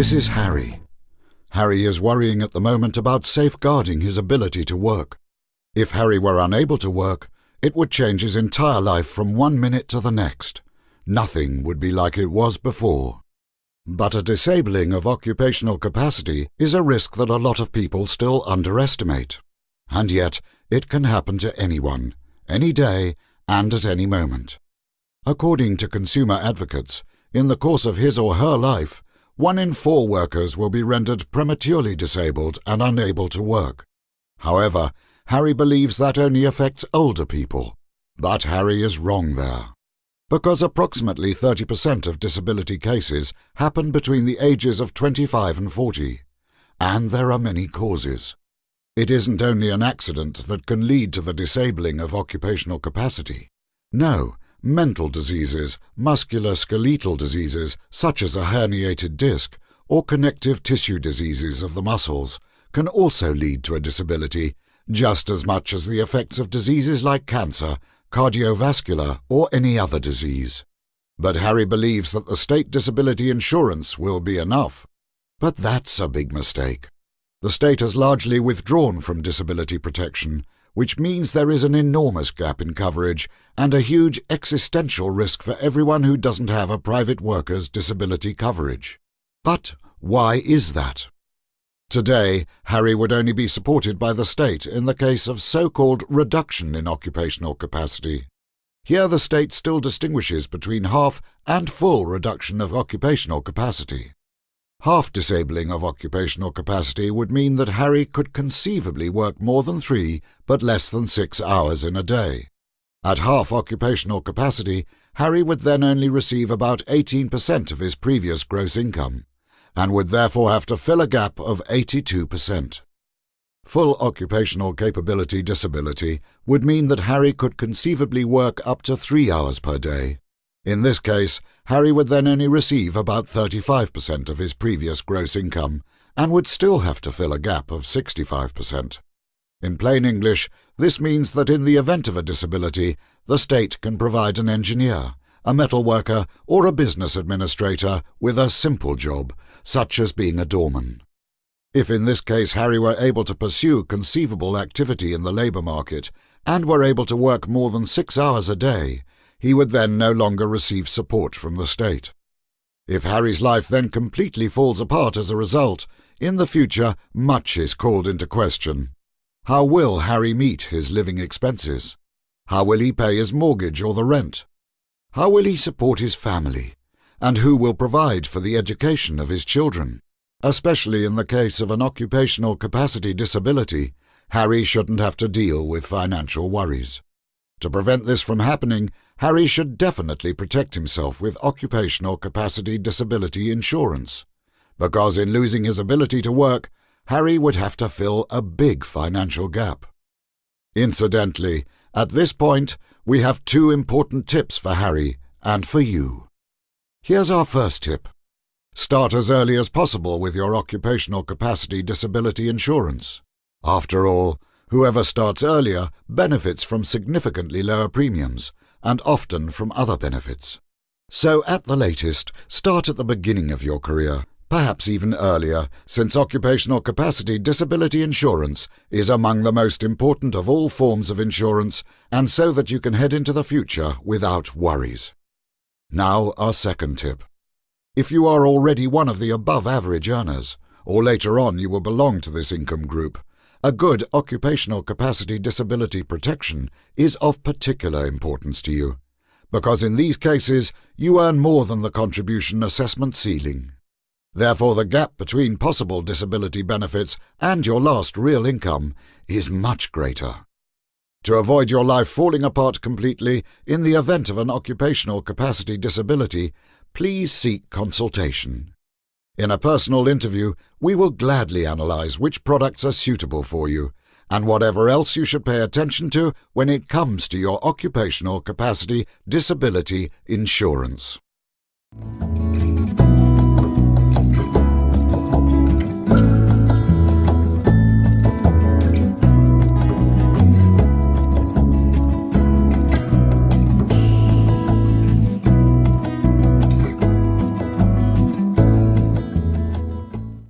This is Harry. Harry is worrying at the moment about safeguarding his ability to work. If Harry were unable to work, it would change his entire life from one minute to the next. Nothing would be like it was before. But a disabling of occupational capacity is a risk that a lot of people still underestimate. And yet, it can happen to anyone, any day, and at any moment. According to consumer advocates, in the course of his or her life, 1 in 4 workers will be rendered prematurely disabled and unable to work. However, Harry believes that only affects older people. But Harry is wrong there. Because approximately 30% of disability cases happen between the ages of 25 and 40. And there are many causes. It isn't only an accident that can lead to the disabling of occupational capacity. No, mental diseases, musculoskeletal diseases such as a herniated disc, or connective tissue diseases of the muscles can also lead to a disability, just as much as the effects of diseases like cancer, cardiovascular, or any other disease. But Harry believes that the state disability insurance will be enough. But that's a big mistake. The state has largely withdrawn from disability protection, which means there is an enormous gap in coverage and a huge existential risk for everyone who doesn't have a private workers' disability coverage. But why is that? Today, Harry would only be supported by the state in the case of so-called reduction in occupational capacity. Here the state still distinguishes between half and full reduction of occupational capacity. Half disabling of occupational capacity would mean that Harry could conceivably work more than 3 but less than 6 hours in a day. At half occupational capacity, Harry would then only receive about 18% of his previous gross income, and would therefore have to fill a gap of 82%. Full occupational capability disability would mean that Harry could conceivably work up to 3 hours per day. In this case, Harry would then only receive about 35% of his previous gross income and would still have to fill a gap of 65%. In plain English, this means that in the event of a disability, the state can provide an engineer, a metal worker, or a business administrator with a simple job, such as being a doorman. If in this case Harry were able to pursue conceivable activity in the labour market and were able to work more than 6 hours a day, he would then no longer receive support from the state. If Harry's life then completely falls apart as a result, in the future much is called into question. How will Harry meet his living expenses? How will he pay his mortgage or the rent? How will he support his family? And who will provide for the education of his children? Especially in the case of an occupational capacity disability, Harry shouldn't have to deal with financial worries. To prevent this from happening, Harry should definitely protect himself with occupational capacity disability insurance, because in losing his ability to work, Harry would have to fill a big financial gap. Incidentally, at this point, we have 2 important tips for Harry and for you. Here's our first tip. Start as early as possible with your occupational capacity disability insurance. After all, whoever starts earlier benefits from significantly lower premiums and often from other benefits. So at the latest, start at the beginning of your career, perhaps even earlier, since occupational capacity disability insurance is among the most important of all forms of insurance, and so that you can head into the future without worries. Now our second tip. If you are already one of the above-average earners, or later on you will belong to this income group, a good occupational capacity disability protection is of particular importance to you, because in these cases you earn more than the contribution assessment ceiling. Therefore, the gap between possible disability benefits and your last real income is much greater. To avoid your life falling apart completely in the event of an occupational capacity disability, please seek consultation. In a personal interview, we will gladly analyze which products are suitable for you and whatever else you should pay attention to when it comes to your occupational capacity disability insurance.